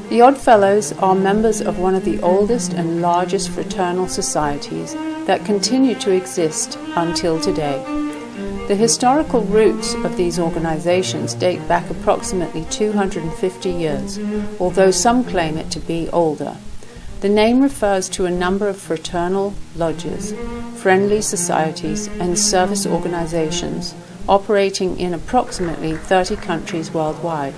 The Oddfellows are members of one of the oldest and largest fraternal societies that continue to exist until today. The historical roots of these organizations date back approximately 250 years, although some claim it to be older. The name refers to a number of fraternal lodges, friendly societies, and service organizations operating in approximately 30 countries worldwide.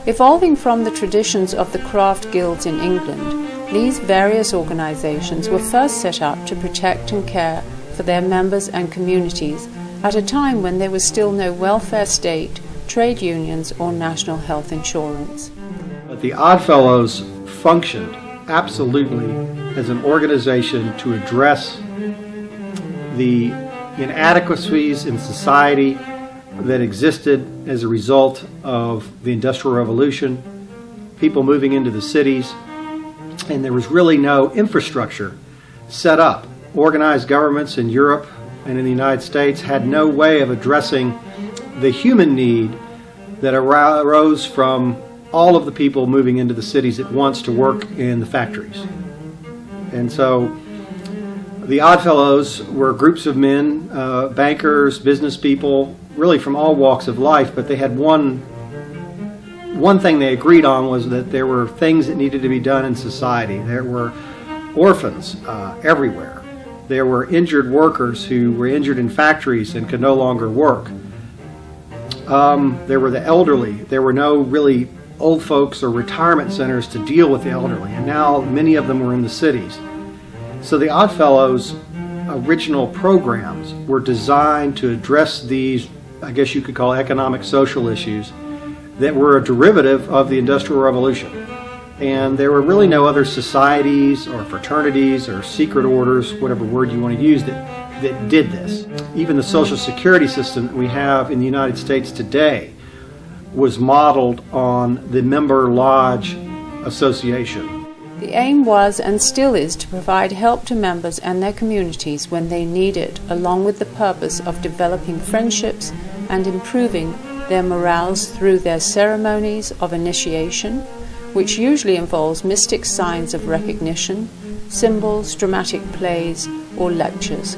Evolving from the traditions of the craft guilds in England, these various organizations were first set up to protect and care for their members and communities at a time when there was still no welfare state, trade unions, or national health insurance. But the Oddfellows functioned absolutely as an organization to address the inadequacies in society that existed as a result of the Industrial Revolution, people moving into the cities, and there was really no infrastructure set up. Organized governments in Europe and in the United States had no way of addressing the human need that arose from all of the people moving into the cities at once to work in the factories. And so the Oddfellows were groups of men, bankers, business people, really from all walks of life, but they had one thing they agreed on, was that there were things that needed to be done in society. There were orphans everywhere. There were injured workers who were injured in factories and could no longer work. There were the elderly. There were no really old folks or retirement centers to deal with the elderly, and now many of them were in the cities. So the Oddfellows' original programs were designed to address these, I guess you could call, economic social issues that were a derivative of the Industrial Revolution. And there were really no other societies or fraternities or secret orders, whatever word you want to use, that did this. Even the Social Security system that we have in the United States today was modeled on the Member Lodge Association. The aim was and still is to provide help to members and their communities when they need it, along with the purpose of developing friendships and improving their morals through their ceremonies of initiation, which usually involves mystic signs of recognition, symbols, dramatic plays, or lectures.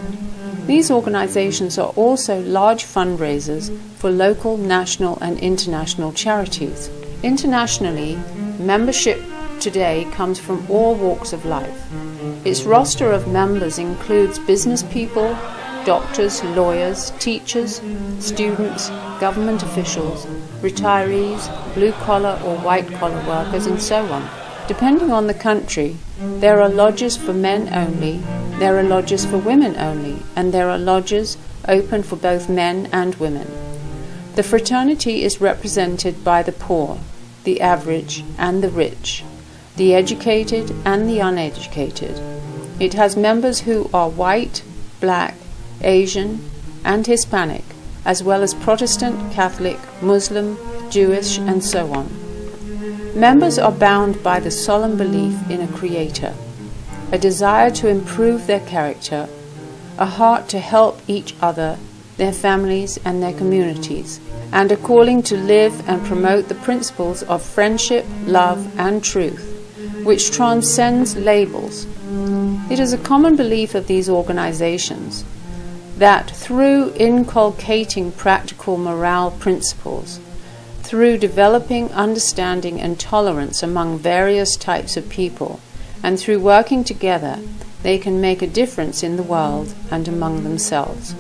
These organizations are also large fundraisers for local, national, and international charities. Internationally, membership today comes from all walks of life. Its roster of members includes business people, doctors, lawyers, teachers, students, government officials, retirees, blue-collar or white-collar workers, and so on. Depending on the country, there are lodges for men only, there are lodges for women only, and there are lodges open for both men and women. The fraternity is represented by the poor, the average, and the rich, the educated and the uneducated. It has members who are white, black, Asian, and Hispanic, as well as Protestant, Catholic, Muslim, Jewish, and so on. Members are bound by the solemn belief in a creator, a desire to improve their character, a heart to help each other, their families, and their communities, and a calling to live and promote the principles of friendship, love, and truth, which transcends labels. It is a common belief of these organizations that through inculcating practical morale principles, through developing understanding and tolerance among various types of people, and through working together, they can make a difference in the world and among themselves.